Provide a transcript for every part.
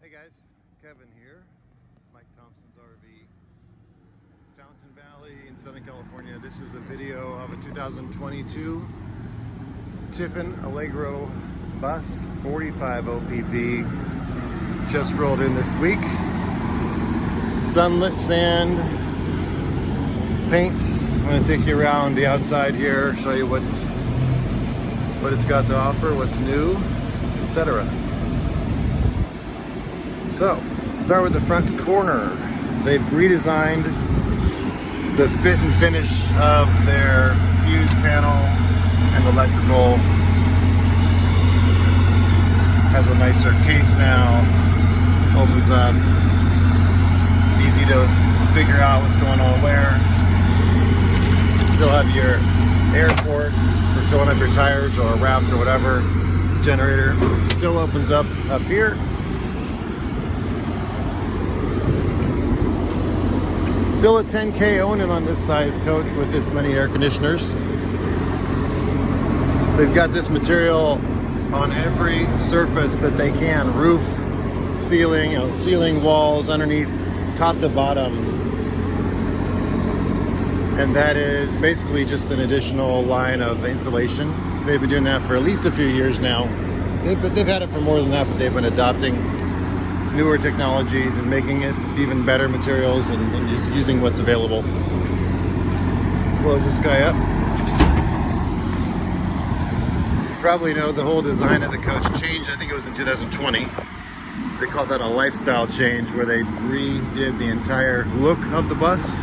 Hey guys, Kevin here, Mike Thompson's RV, Fountain Valley in Southern California. This is a video of a 2022 Tiffin Allegro bus, 45 OPV, just rolled in this week. Sunlit sand, paint. I'm going to take you around the outside here, show you what it's got to offer, what's new, etc. So, start with the front corner. They've redesigned the fit and finish of their fuse panel and electrical. Has a nicer case now, opens up, easy to figure out what's going on where. Still have your air port for filling up your tires or a Raft or whatever. Generator still opens up here. Still a 10K owning on this size coach with this many air conditioners. They've got this material on every surface that they can. Roof, ceiling, ceiling, walls, underneath, top to bottom. And that is basically just an additional line of insulation. They've been doing that for at least a few years now. They've had it for more than that, but they've been adopting newer technologies and making it even better materials and just using what's available. Close this guy up. You probably know the whole design of the coach changed. I think it was in 2020. They called that a lifestyle change, where they redid the entire look of the bus.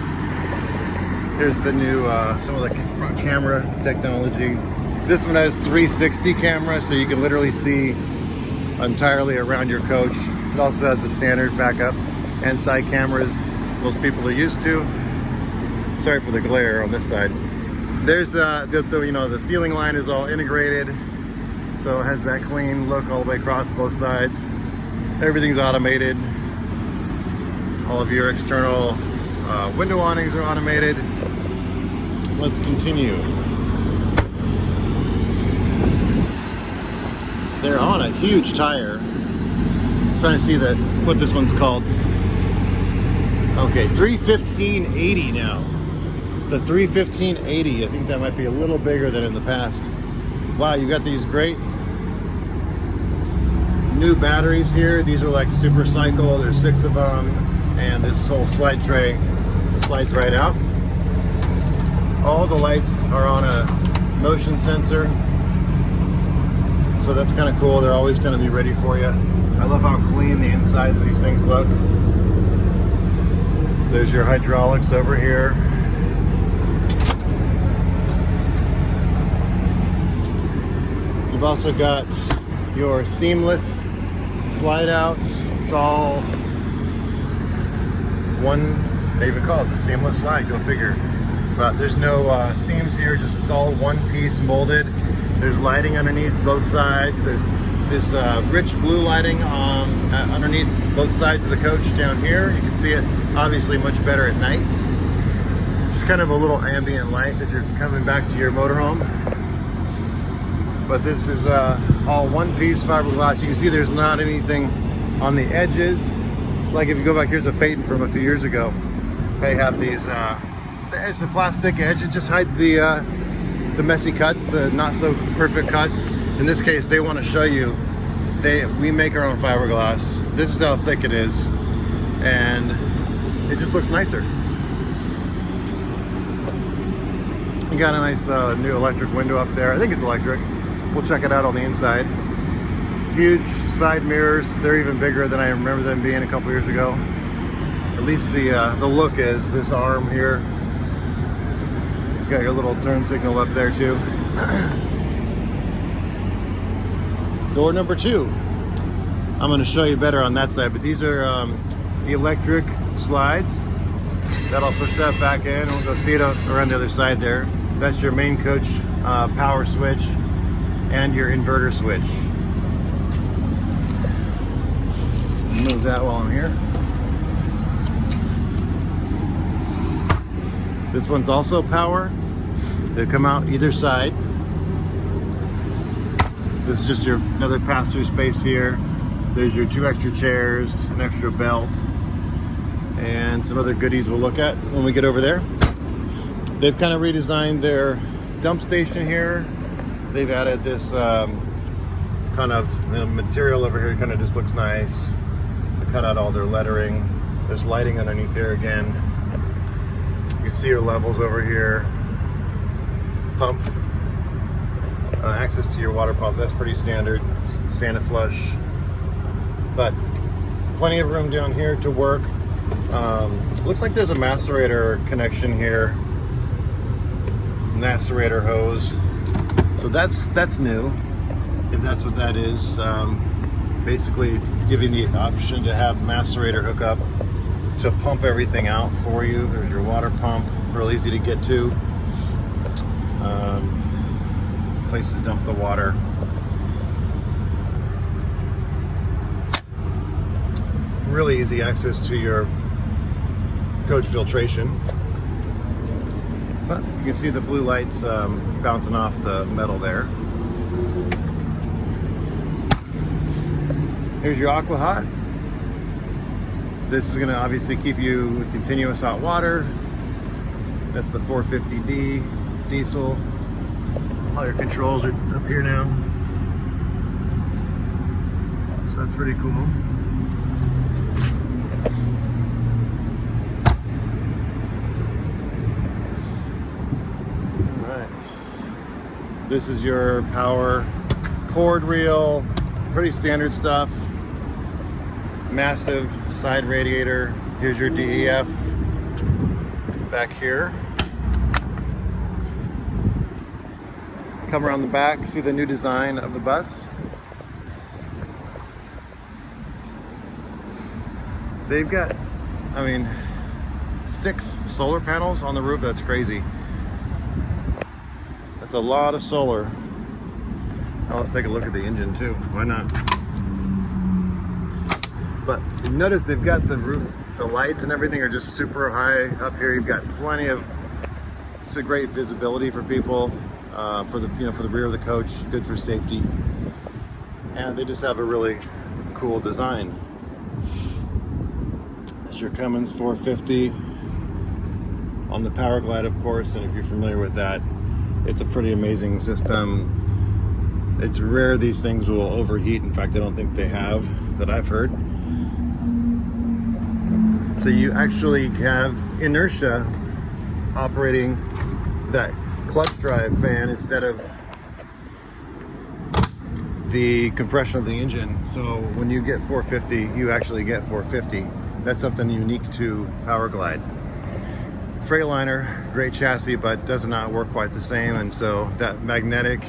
Here's the new, some of the front camera technology. This one has 360 camera, so you can literally see entirely around your coach. It also has the standard backup and side cameras most people are used to. Sorry for the glare on this side. There's the ceiling line is all integrated, so it has that clean look all the way across both sides. Everything's automated. All of your external window awnings are automated. Let's continue. They're on a huge tire. Trying to see what this one's called. Okay, 315/80 now. The 315/80. I think that might be a little bigger than in the past. Wow, you got these great new batteries here. These are like super cycle. There's 6 of them, and this whole slide tray slides right out. All the lights are on a motion sensor, so that's kind of cool. They're always going to be ready for you. I love how clean the insides of these things look. There's your hydraulics over here. You've also got your seamless slide out. It's all one, they even call it the seamless slide, go figure. But there's no seams here, it's all one piece molded. There's lighting underneath both sides. There's this rich blue lighting underneath both sides of the coach down here. You can see it obviously much better at night. Just kind of a little ambient light as you're coming back to your motorhome. But this is all one piece fiberglass. You can see there's not anything on the edges. Like if you go back, here's a Phaeton from a few years ago. They have these, there's the plastic edge. It just hides the messy cuts, the not so perfect cuts. In this case, they want to show you, we make our own fiberglass. This is how thick it is, and it just looks nicer. You got a nice new electric window up there. I think it's electric. We'll check it out on the inside. Huge side mirrors. They're even bigger than I remember them being a couple years ago. At least the look is this arm here. You got your little turn signal up there too. Door number 2. I'm going to show you better on that side, but these are the electric slides. That'll push that back in. We'll go see it around the other side there. That's your main coach power switch and your inverter switch. Move that while I'm here. This one's also power. They come out either side. This is just your another pass-through space here. There's your 2 extra chairs, an extra belt, and some other goodies we'll look at when we get over there. They've kind of redesigned their dump station here. They've added this kind of material over here, kind of just looks nice. They cut out all their lettering. There's lighting underneath here again. You can see your levels over here. Pump. Access to your water pump, that's pretty standard. Santa flush. But plenty of room down here to work. Looks like there's a macerator connection here. Macerator hose. So that's new, if that's what that is. Basically giving the option to have macerator hookup to pump everything out for you. There's your water pump, real easy to get to. Place to dump the water. Really easy access to your coach filtration. But you can see the blue lights bouncing off the metal there. Here's your aqua hot. This is going to obviously keep you with continuous hot water. That's the 450D diesel. All your controls are up here now. So that's pretty cool. Alright. This is your power cord reel. Pretty standard stuff. Massive side radiator. Here's your DEF back here. Come around the back, see the new design of the bus. They've got, 6 solar panels on the roof. That's crazy. That's a lot of solar. Now let's take a look at the engine too. Why not? But notice they've got the roof, the lights and everything are just super high up here. You've got plenty of, it's a great visibility for people. For the rear of the coach, good for safety, and they just have a really cool design. This is your Cummins 450 on the Power Glide, of course, and if you're familiar with that, it's a pretty amazing system. It's rare these things will overheat. In fact, I don't think they have, that I've heard. So you actually have inertia operating that clutch drive fan instead of the compression of the engine. So when you get 450, you actually get 450. That's something unique to Power Glide. Freightliner, great chassis, but does not work quite the same. And so that magnetic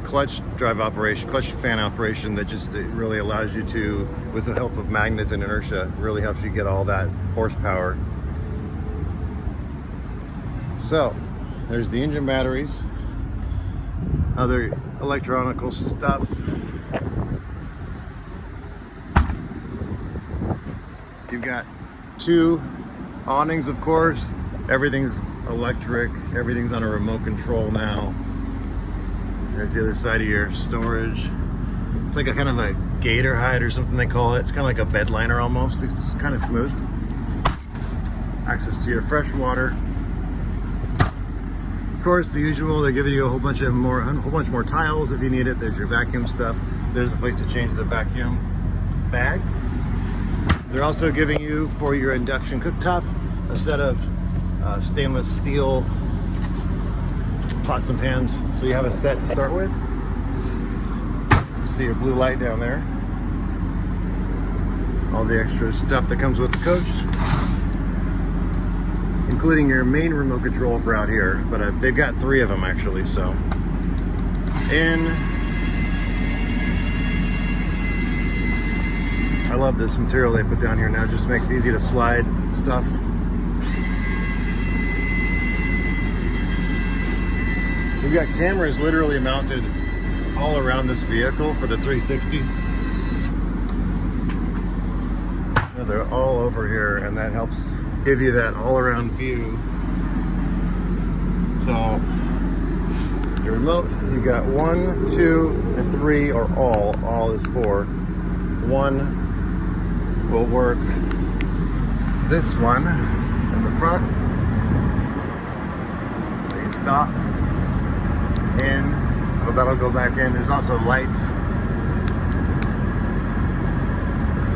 clutch drive operation, clutch fan operation, that just it really allows you to, with the help of magnets and inertia, really helps you get all that horsepower. So there's the engine batteries, other electronical stuff. You've got 2 awnings, of course. Everything's electric, everything's on a remote control now. There's the other side of your storage. It's like a kind of a gator hide or something they call it. It's kind of like a bed liner almost. It's kind of smooth. Access to your fresh water. Of course, the usual, they're giving you a whole bunch more tiles if you need it. There's your vacuum stuff. There's a place to change the vacuum bag. They're also giving you, for your induction cooktop, a set of stainless steel pots and pans. So you have a set to start with. You see your blue light down there. All the extra stuff that comes with the coach, including your main remote control for out here, but they've got 3 of them actually. So I love this material they put down here now. It just makes it easy to slide stuff. We've got cameras literally mounted all around this vehicle for the 360. They're all over here, and that helps give you that all-around view. So Your remote, you got 1, 2, and 3, or all. All is 4. 1 will work. This one in the front. You stop. In. Well, that'll go back in. There's also lights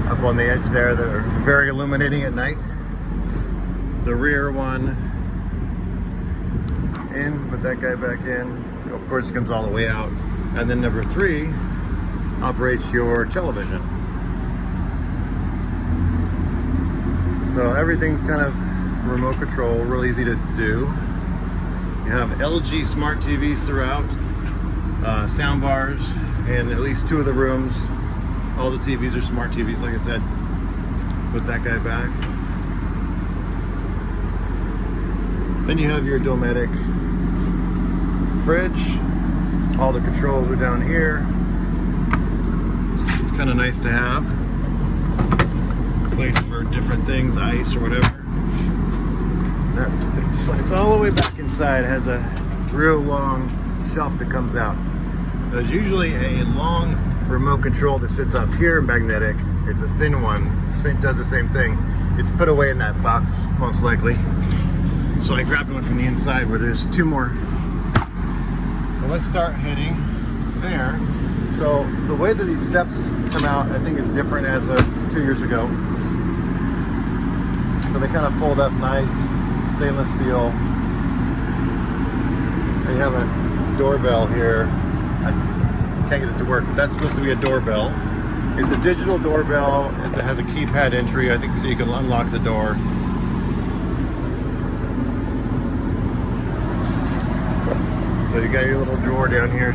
up on the edge there that are very illuminating at night. The rear one. In. Put that guy back in. Of course, it comes all the way out. And then number 3 operates your television. So everything's kind of remote control, real easy to do. You have LG smart TVs throughout, sound bars in at least 2 of the rooms. All the TVs are smart TVs, like I said. Put that guy back. Then you have your Dometic fridge. All the controls are down here. Kind of nice to have. Place for different things, ice or whatever. That thing slides all the way back inside. It has a real long shelf that comes out. There's usually a long remote control that sits up here, magnetic. It's a thin one. It does the same thing. It's put away in that box, most likely. So I grabbed one from the inside where there's 2 more. Well, let's start heading there. So the way that these steps come out, I think is different as of 2 years ago. So they kind of fold up nice, stainless steel. They have a doorbell here. I can't get it to work, but that's supposed to be a doorbell. It's a digital doorbell. It has a keypad entry, I think, so you can unlock the door. So you got your little drawer down here.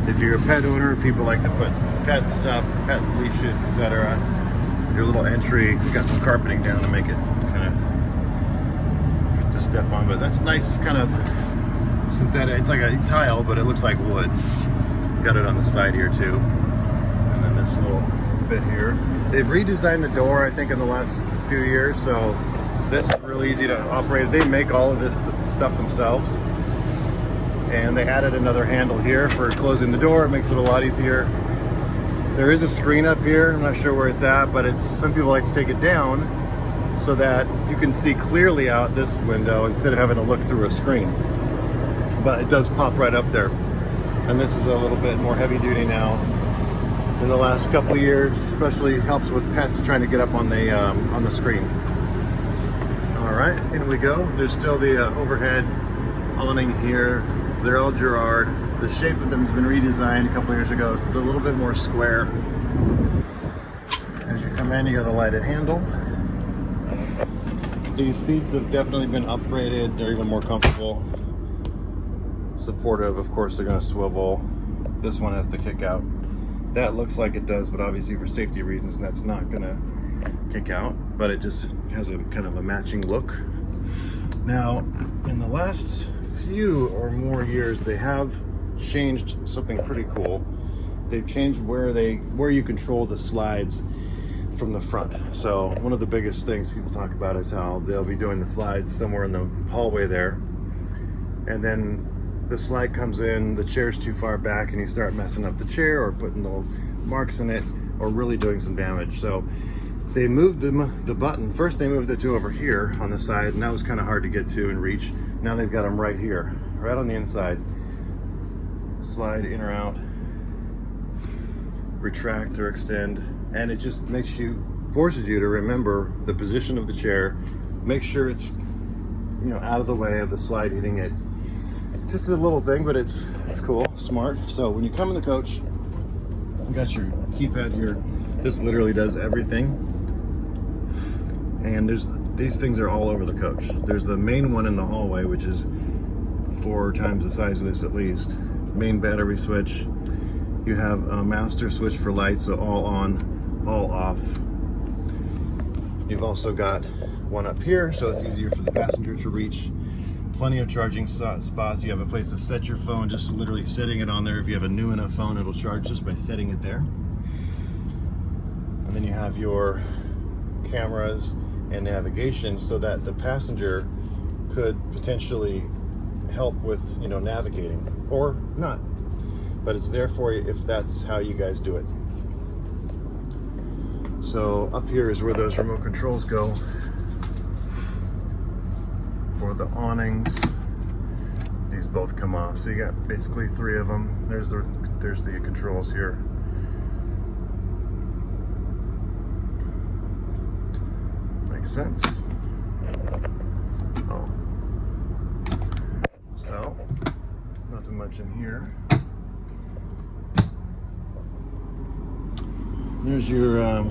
If you're a pet owner, people like to put pet stuff, pet leashes, etc. Your little entry, you got some carpeting down to make it kind of good to step on, but that's nice, kind of synthetic. It's like a tile, but it looks like wood. Got it on the side here too, and then this little bit here. They've redesigned the door, I think, in the last few years, so this is really easy to operate. They make all of this stuff themselves, and they added another handle here for closing the door. It makes it a lot easier. There is a screen up here. I'm not sure where it's at, but some people like to take it down so that you can see clearly out this window instead of having to look through a screen. But it does pop right up there. And this is a little bit more heavy duty now. In the last couple of years, especially helps with pets trying to get up on the screen. All right, in we go. There's still the overhead awning here. They're all Girard. The shape of them has been redesigned a couple of years ago, so they're a little bit more square. As you come in, you got a lighted handle. These seats have definitely been upgraded. They're even more comfortable. Supportive, of course, they're gonna swivel. This one has the kick out. That looks like it does, but obviously for safety reasons, that's not gonna kick out, but it just has a kind of a matching look. Now, in the last few or more years, they have changed something pretty cool. They've changed where you control the slides from the front. So one of the biggest things people talk about is how they'll be doing the slides somewhere in the hallway there, and then the slide comes in, the chair's too far back, and you start messing up the chair or putting little marks in it or really doing some damage. So they moved the button. First they moved it to over here on the side, and that was kind of hard to get to and reach. Now they've got them right here, right on the inside. Slide in or out, retract or extend, and it just forces you to remember the position of the chair. Make sure it's out of the way of the slide hitting it. Just a little thing, but it's cool, smart. So when you come in the coach, you got your keypad here. This literally does everything. And these things are all over the coach. There's the main one in the hallway, which is 4 times the size of this at least. Main battery switch. You have a master switch for lights, so all on, all off. You've also got one up here, so it's easier for the passenger to reach. Plenty of charging spots. You have a place to set your phone, just literally setting it on there. If you have a new enough phone, it'll charge just by setting it there. And then you have your cameras and navigation so that the passenger could potentially help with, you know, navigating, or not. But it's there for you if that's how you guys do it. So up here is where those remote controls go for the awnings. These both come off, so you got basically 3 of them. There's the controls here. Makes sense. Oh, so nothing much in here. There's your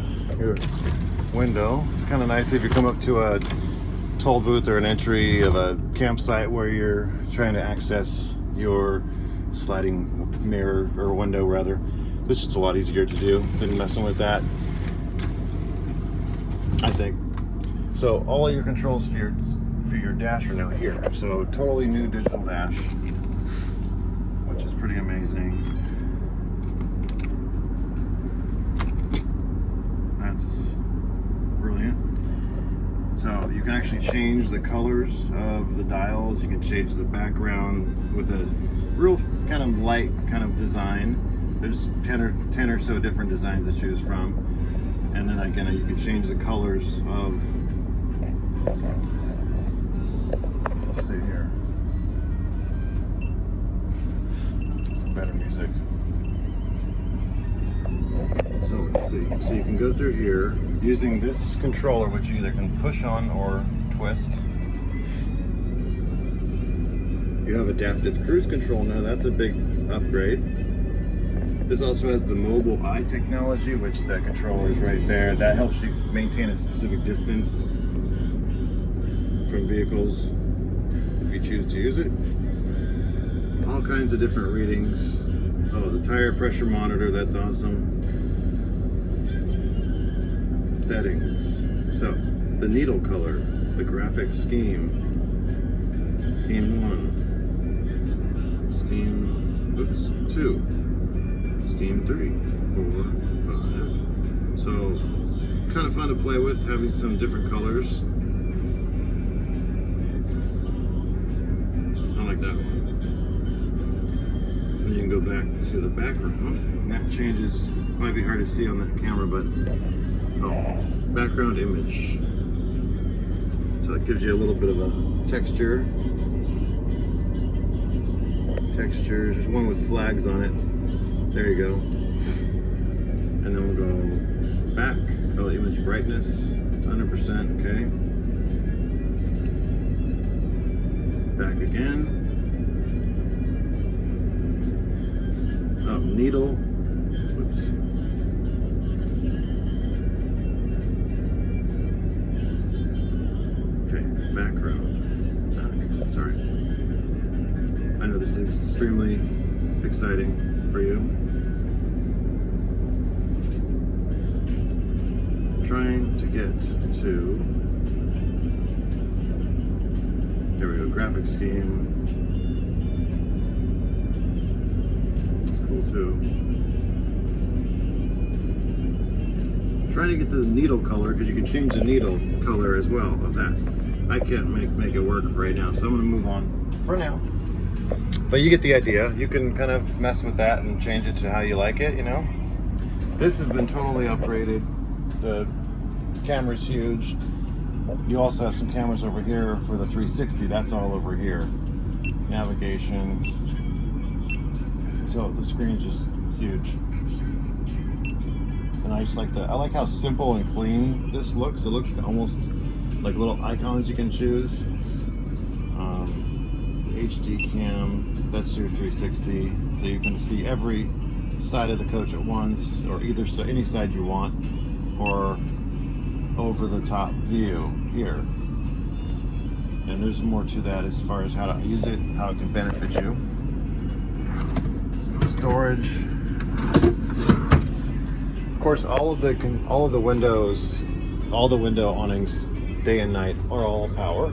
window. It's kind of nice if you come up to a toll booth or an entry of a campsite where you're trying to access your sliding mirror or window rather. This is a lot easier to do than messing with that, I think. So all of your controls for your dash are now here. So totally new digital dash, which is pretty amazing. That's brilliant. So you can actually change the colors of the dials. You can change the background with a real kind of light kind of design. There's 10 or so different designs to choose from. And then again, you can change the colors of, let's see here, some better music. So let's see, so you can go through here using this controller, which you either can push on or twist. You have adaptive cruise control now. That's a big upgrade. This also has the mobile eye technology, which the controller is right there. That helps you maintain a specific distance from vehicles if you choose to use it. All kinds of different readings. Oh, the tire pressure monitor, that's awesome. Settings. So, the needle color, the graphic scheme, scheme 1, scheme, 2, scheme 3, 4, 5. So, kind of fun to play with, having some different colors. I like that one. And you can go back to the background, and that changes, might be hard to see on that camera, but background image. So it gives you a little bit of a texture. Textures, there's one with flags on it. There you go. And then we'll go back. Oh, the image brightness, it's 100%, okay. Back again. Oh, needle. Whoops. Background. Back. Sorry. I know this is extremely exciting for you. I'm trying to get to, there we go, graphic scheme. It's cool too. I'm trying to get the needle color, because you can change the needle color as well of that. I can't make it work right now, so I'm going to move on for now. But you get the idea. You can kind of mess with that and change it to how you like it, you know. This has been totally upgraded. The camera's huge. You also have some cameras over here for the 360. That's all over here. Navigation. So the screen's just huge. And I just like I like how simple and clean this looks. It looks almost like little icons you can choose. The HD cam, that's your 360, so you can see every side of the coach at once, or either any side you want, or over the top view here. And there's more to that as far as how to use it, how it can benefit you. Storage. Of course, all of the windows, all the window awnings, day and night, are all power.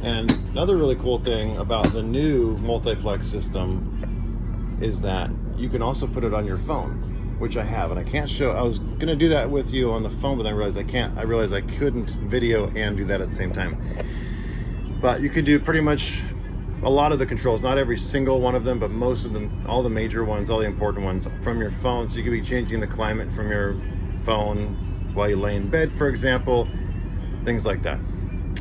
And another really cool thing about the new multiplex system is that you can also put it on your phone, which I have, and I can't show. I was gonna do that with you on the phone, but I realized I can't. I realized I couldn't video and do that at the same time. But you can do pretty much a lot of the controls, not every single one of them, but most of them, all the major ones, all the important ones from your phone. So you could be changing the climate from your phone while you lay in bed, for example, things like that.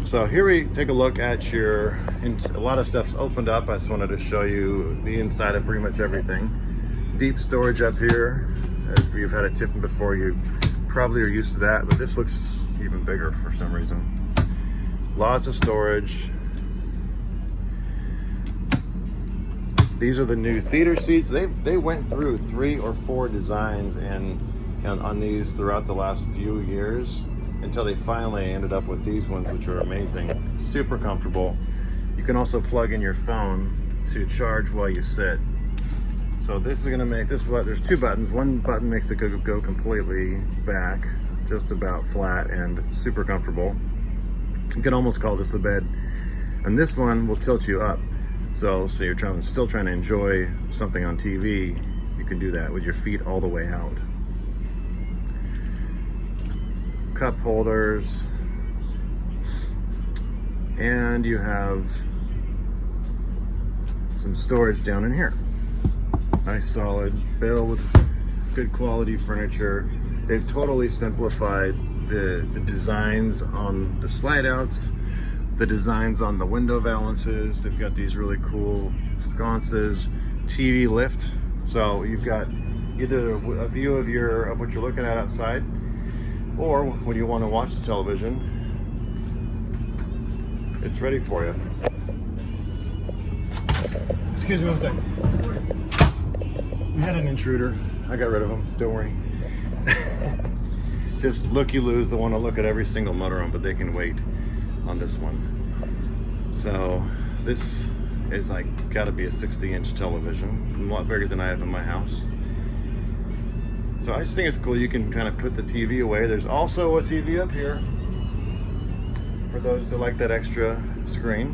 So here we take a look at your, a lot of stuff's opened up. I just wanted to show you the inside of pretty much everything. Deep storage up here. If you've had a Tiffin before, you probably are used to that, but this looks even bigger for some reason. Lots of storage. These are the new theater seats. They went through 3 or 4 designs and on these throughout the last few years until they finally ended up with these ones, which are amazing. Super comfortable. You can also plug in your phone to charge while you sit. So this is gonna make this, there's 2 buttons. One button makes it go completely back, just about flat and super comfortable. You can almost call this a bed. And this one will tilt you up. So you're still trying to enjoy something on TV, you can do that with your feet all the way out. Cup holders. And you have some storage down in here. Nice solid build, good quality furniture. They've totally simplified the designs on the slide outs, the designs on the window valances. They've got these really cool sconces, TV lift. So you've got either a view of what you're looking at outside, or when you want to watch the television, it's ready for you. Excuse me one second. We had an intruder. I got rid of him, don't worry. Just look, you lose. They want to look at every single motorhome, but they can wait on this one. So this is like gotta be a 60-inch television, a lot bigger than I have in my house. So I just think it's cool. You can kind of put the TV away. There's also a TV up here for those that like that extra screen,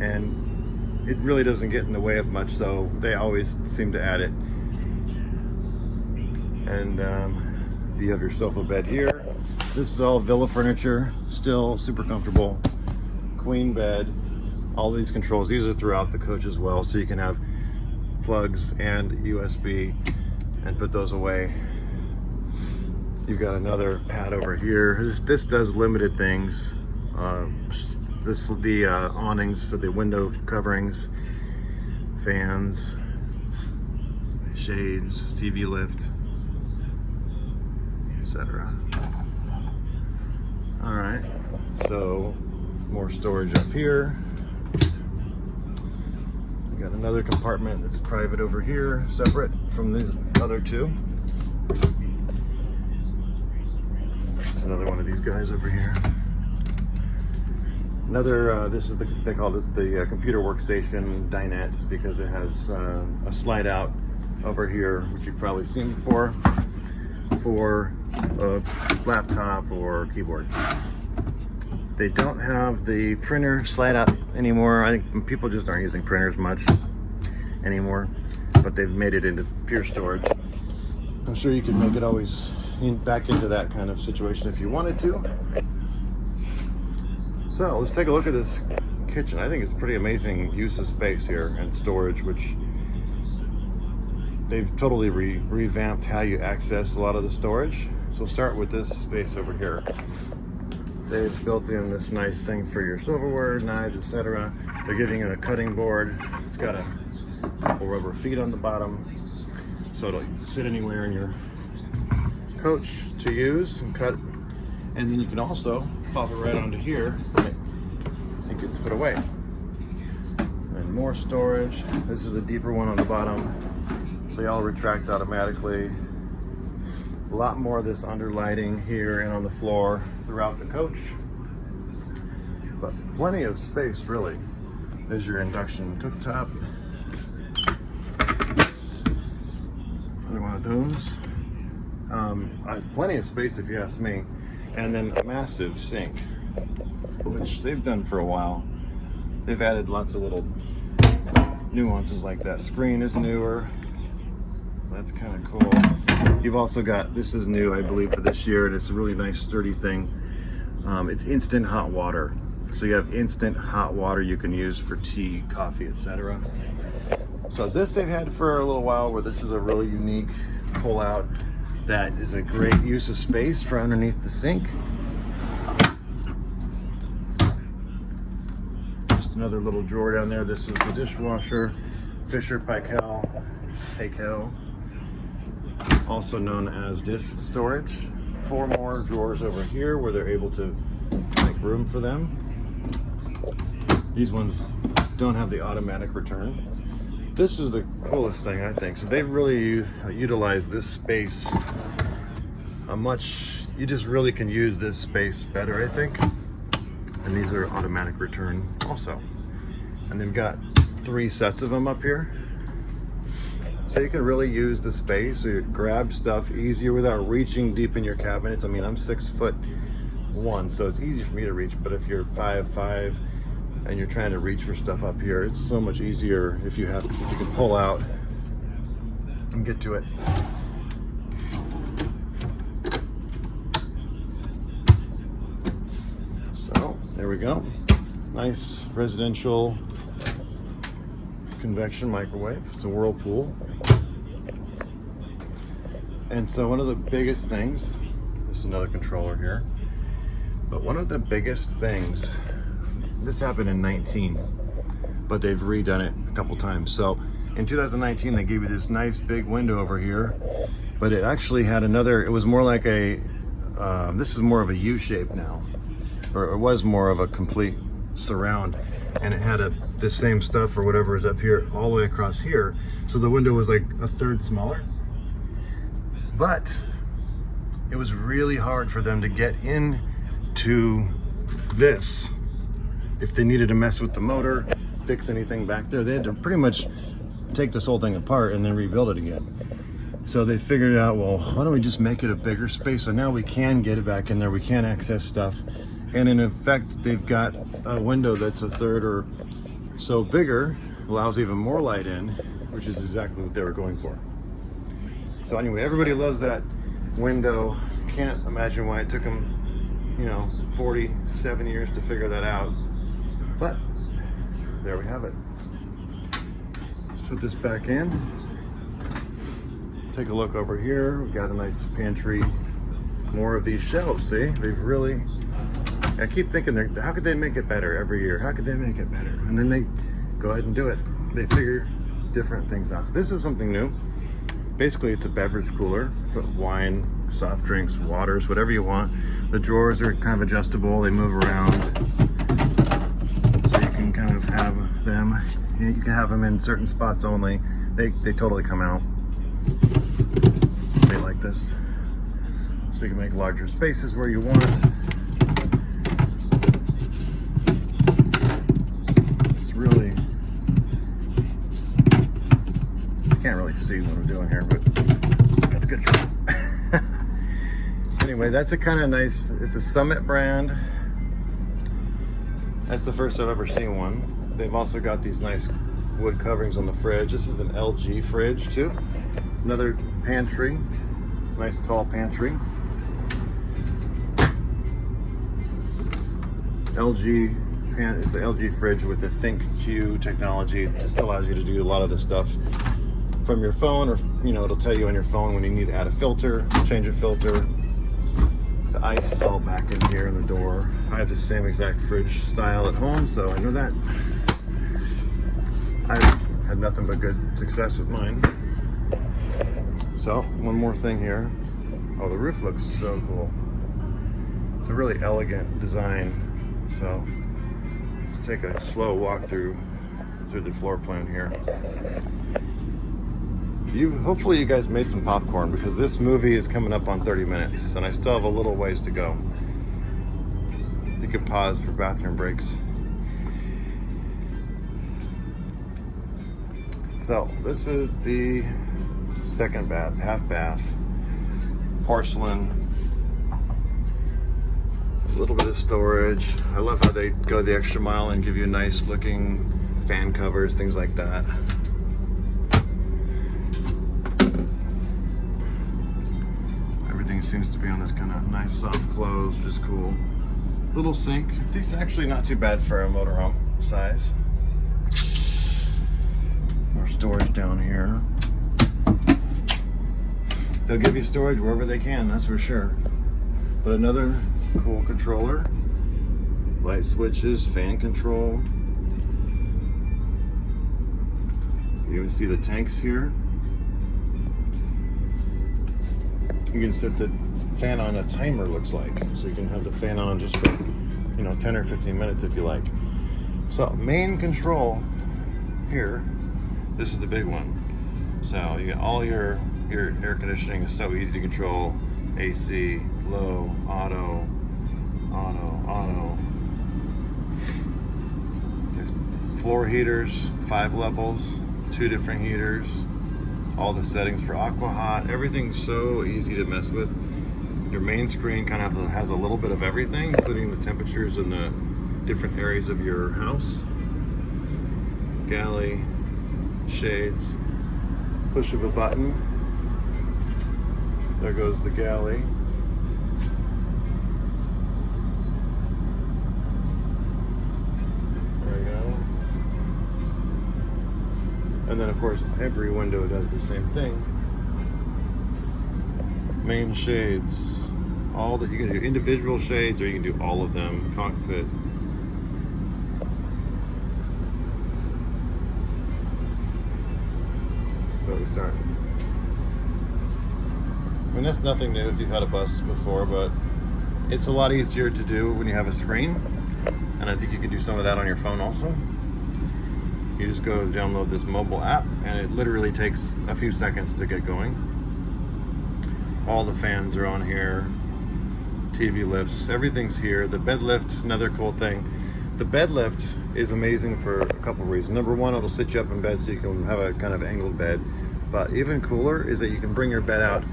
and it really doesn't get in the way of much, so they always seem to add it. And you have your sofa bed here. This is all Villa furniture, still super comfortable. Queen bed, all these controls. These are throughout the coach as well, so you can have plugs and USB and put those away. You've got another pad over here. This does limited things. The awnings, so the window coverings, fans, shades, TV lift, etc. All right, so more storage up here. We got another compartment that's private over here, separate from these other 2. Another one of these guys over here. Another, they call this the computer workstation dinette, because it has a slide out over here, which you've probably seen before, for a laptop or keyboard. They don't have the printer slide out anymore. I think people just aren't using printers much anymore, but they've made it into pure storage. I'm sure you could make it always back into that kind of situation if you wanted to. So let's take a look at this kitchen. I think it's pretty amazing use of space here and storage, which they've totally revamped how you access a lot of the storage. So we'll start with this space over here. They've built in this nice thing for your silverware, knives, etc. They're giving you a cutting board. It's got a couple rubber feet on the bottom, so it'll sit anywhere in your coach to use and cut. And then you can also pop it right onto here and it gets put away. And more storage. This is a deeper one on the bottom. They all retract automatically. A lot more of this under lighting here and on the floor throughout the coach. But plenty of space, really. There's your induction cooktop. Another one of those. Plenty of space if you ask me. And then a massive sink, which they've done for a while. They've added lots of little nuances like that. Screen is newer. That's kind of cool. You've also got, this is new, I believe, for this year, and it's a really nice sturdy thing. It's instant hot water. So you have instant hot water you can use for tea, coffee, etc. So this they've had for a little while, where this is a really unique pull out that is a great use of space for underneath the sink. Just another little drawer down there. This is the dishwasher, Fisher Paykel, also known as dish storage. 4 more drawers over here where they're able to make room for them. These ones don't have the automatic return. This is the coolest thing, I think. So they've really utilized this space you just really can use this space better, I think. And these are automatic return also. And they've got 3 sets of them up here. So you can really use the space, so you grab stuff easier without reaching deep in your cabinets. I mean, I'm 6'1", so it's easy for me to reach, but if you're 5'5", and you're trying to reach for stuff up here, it's so much easier if you can pull out and get to it. So there we go. Nice residential convection microwave. It's a Whirlpool. And so one of the biggest things, this is another controller here, but one of the biggest things, this happened in 19, but they've redone it a couple times. So in 2019, they gave you this nice big window over here, but it actually had another, it was more like a, this is more of a U shape now, or it was more of a complete surround. And it had the same stuff or whatever is up here all the way across here. So the window was like a third smaller. But it was really hard for them to get into this. If they needed to mess with the motor, fix anything back there, they had to pretty much take this whole thing apart and then rebuild it again. So they figured out, well, why don't we just make it a bigger space? So now we can get it back in there, we can access stuff. And in effect, they've got a window that's a third or so bigger, allows even more light in, which is exactly what they were going for. So anyway, everybody loves that window. Can't imagine why it took them, 47 years to figure that out. But there we have it. Let's put this back in. Take a look over here. We've got a nice pantry. More of these shelves, see? They've really, I keep thinking, how could they make it better every year? How could they make it better? And then they go ahead and do it. They figure different things out. So this is something new. Basically, it's a beverage cooler. Put wine, soft drinks, waters, whatever you want. The drawers are kind of adjustable. They move around. So you can kind of have them. You can have them in certain spots only. They totally come out. They like this. So you can make larger spaces where you want. It's really, you can't really see what I'm doing here, but that's good for you. Anyway, that's a kind of nice, it's a Summit brand. That's the first I've ever seen one. They've also got these nice wood coverings on the fridge. This is an LG fridge too. Another pantry, nice tall pantry. It's an LG fridge with the ThinkQ technology. It just allows you to do a lot of the stuff from your phone, or it'll tell you on your phone when you need to add a filter, change a filter. The ice is all back in here in the door. I have the same exact fridge style at home, so I know that. I've had nothing but good success with mine. So, one more thing here. Oh, the roof looks so cool. It's a really elegant design. So, let's take a slow walk through the floor plan here. Hopefully you guys made some popcorn, because this movie is coming up on 30 minutes and I still have a little ways to go. You can pause for bathroom breaks. So this is the second bath, half bath, porcelain, a little bit of storage. I love how they go the extra mile and give you nice looking fan covers, things like that. Everything seems to be on this kind of nice soft close, which is cool. little sink. It's actually not too bad for a motorhome size. More storage down here. They'll give you storage wherever they can, that's for sure. But another cool controller. Light switches, fan control. You can even see the tanks here. You can set the fan on a timer, looks like. So you can have the fan on just for, 10 or 15 minutes if you like. So main control here, this is the big one. So you got all your air conditioning is so easy to control. AC, low, auto. There's floor heaters, 5 levels, 2 different heaters. All the settings for aqua hot. Everything's so easy to mess with. Your main screen kind of has a little bit of everything, including the temperatures in the different areas of your house. Galley, shades, push of a button. There goes the galley. There we go. And then of course every window does the same thing. Main shades. All that you can do individual shades, or you can do all of them. Cockpit. So we start. I mean, that's nothing new if you've had a bus before, but it's a lot easier to do when you have a screen. And I think you can do some of that on your phone also. You just go download this mobile app, and it literally takes a few seconds to get going. All the fans are on here. TV lifts, everything's here. The bed lift, another cool thing. The bed lift is amazing for a couple reasons. Number one, it'll sit you up in bed so you can have a kind of angled bed. But even cooler is that you can bring your bed out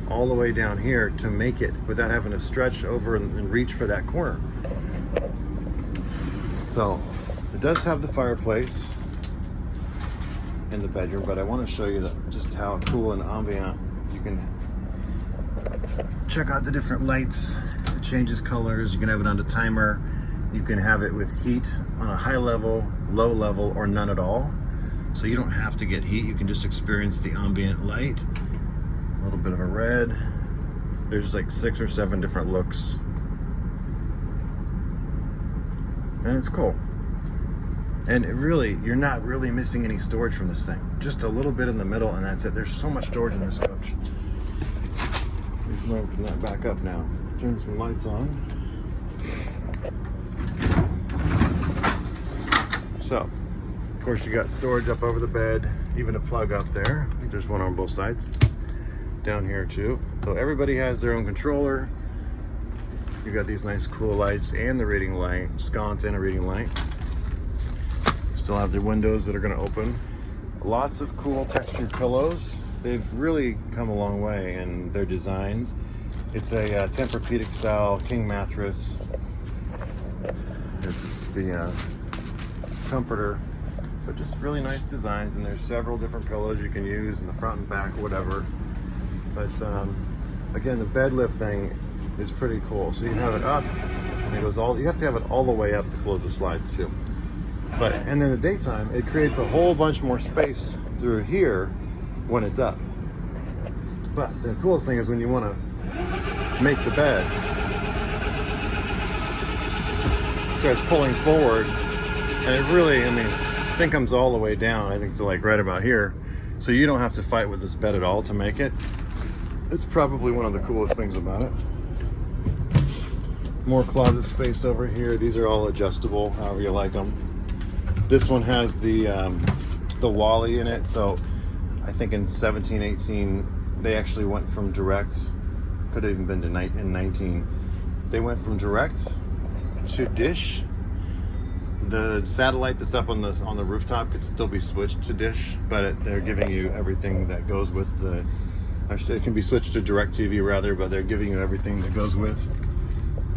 all the way down here to make it without having to stretch over and reach for that corner. So it does have the fireplace in the bedroom, but I want to show you just how cool and ambient you can check out the different lights. It changes colors. You can have it on the timer. You can have it with heat on a high level, low level, or none at all. So you don't have to get heat. You can just experience the ambient light. A little bit of a red. There's like 6 or 7 different looks. And it's cool. And it really, you're not really missing any storage from this thing. Just a little bit in the middle, and that's it. There's so much storage in this coach. We can open that back up now. Turn some lights on. So, of course, you got storage up over the bed, even a plug up there. I think there's one on both sides. Down here too. So everybody has their own controller. You got these nice cool lights and the reading light, sconce and a reading light. Still have the windows that are going to open. Lots of cool textured pillows. They've really come a long way in their designs. It's a Tempur-Pedic style king mattress. There's the comforter, but just really nice designs. And there's several different pillows you can use in the front and back, whatever. But again, the bed lift thing is pretty cool. So you have it up, and it goes all. You have to have it all the way up to close the slides too. But and in the daytime, it creates a whole bunch more space through here when it's up. But the coolest thing is when you want to make the bed, it starts pulling forward, and it really, I mean, the thing comes all the way down. I think to like right about here, so you don't have to fight with this bed at all to make it. It's probably one of the coolest things about it. More closet space over here. These are all adjustable, however you like them. This one has the Wally in it, so I think in 17, 18, they actually went from direct, could have even been in 19. They went from direct to dish. The satellite that's up on the rooftop could still be switched to dish, but they're giving you everything that goes with the. Actually, it can be switched to DirecTV rather, but they're giving you everything that goes with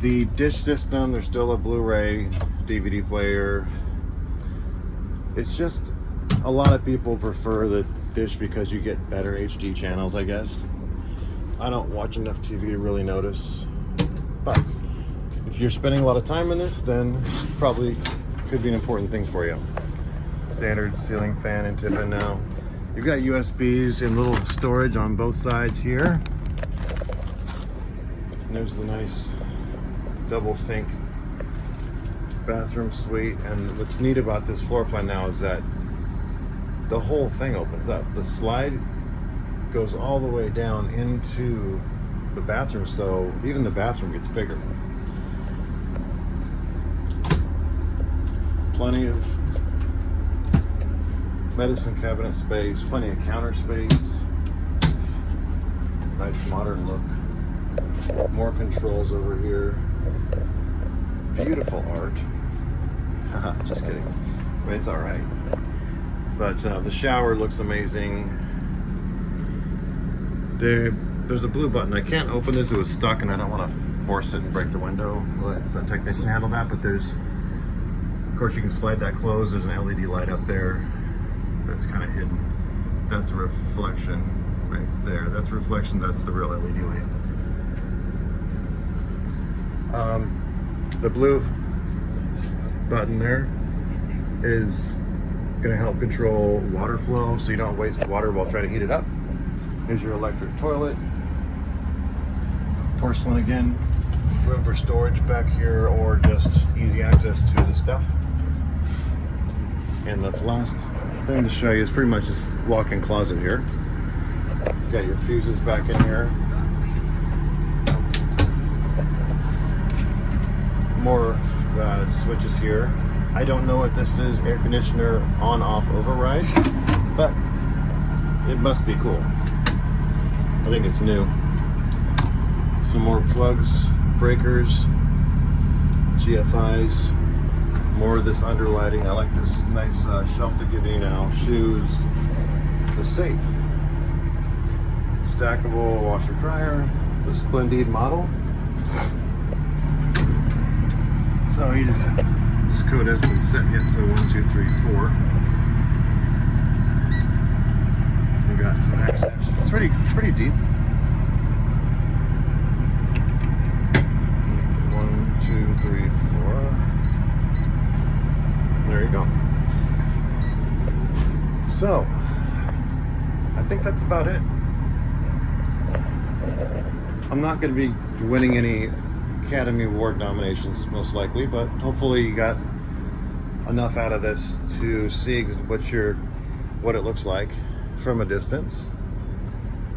the dish system. There's still a Blu-ray, DVD player. It's just a lot of people prefer the dish because you get better HD channels, I guess. I don't watch enough TV to really notice, but if you're spending a lot of time in this, then probably could be an important thing for you. Standard ceiling fan in Tiffin now. You've got USBs and little storage on both sides here. And there's the nice double sink bathroom suite. And what's neat about this floor plan now is that the whole thing opens up. The slide goes all the way down into the bathroom, so even the bathroom gets bigger. Plenty of medicine cabinet space, plenty of counter space. Nice modern look. More controls over here. Beautiful art. Haha, just kidding. I mean, it's all right. But the shower looks amazing. There's a blue button. I can't open this, it was stuck, and I don't want to force it and break the window. Let a technician handle that, but there's, of course, you can slide that closed. There's an LED light up there that's kind of hidden. That's a reflection right there. That's reflection, that's the real LED light. The blue button there is going to help control water flow so you don't waste water while trying to heat it up. Here's your electric toilet. Porcelain again. Room for storage back here or just easy access to the stuff. And the last thing to show you is pretty much this walk-in closet here. Got your fuses back in here. More switches here. I don't know what this is, air conditioner on-off override, but it must be cool. I think it's new. Some more plugs, breakers, GFIs, more of this underlighting. I like this nice shelf they're giving you now. Shoes, the safe, stackable washer dryer. It's a Splendid model. So you just, this code hasn't been set yet, so 1, 2, 3, 4. We got some access. It's pretty deep. 1, 2, 3, 4. There you go. So, I think that's about it. I'm not going to be winning any Academy Award nominations, most likely, but hopefully you got enough out of this to see what it looks like from a distance.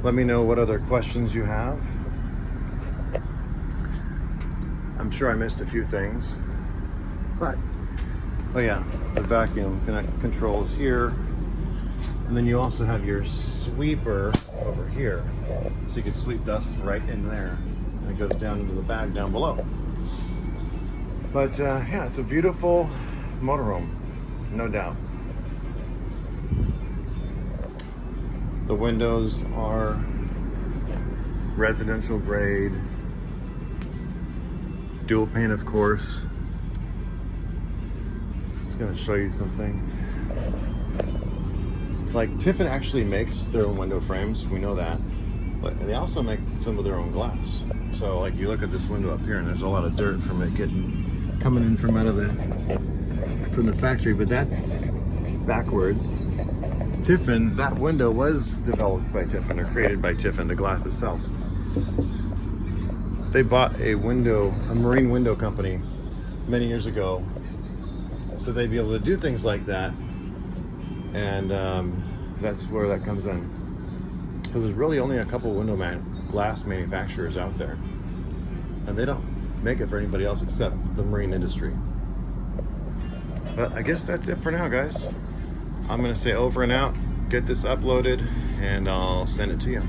Let me know what other questions you have. I'm sure I missed a few things, but oh yeah, the vacuum controls here, and then you also have your sweeper over here, so you can sweep dust right in there. It goes down into the bag down below. But yeah, it's a beautiful motorhome, no doubt. The windows are residential grade, dual pane, of course. Just gonna show you something. Like, Tiffin actually makes their own window frames, we know that, but they also make some of their own glass. So like, you look at this window up here and there's a lot of dirt from it coming in from the factory, but that's backwards. Tiffin, that window was developed by Tiffin or created by Tiffin, the glass itself. They bought a marine window company many years ago, so they'd be able to do things like that, and that's where that comes in. Because there's really only a couple glass manufacturers out there, and they don't make it for anybody else except the marine industry. But I guess that's it for now, guys. I'm gonna say over and out, get this uploaded, and I'll send it to you.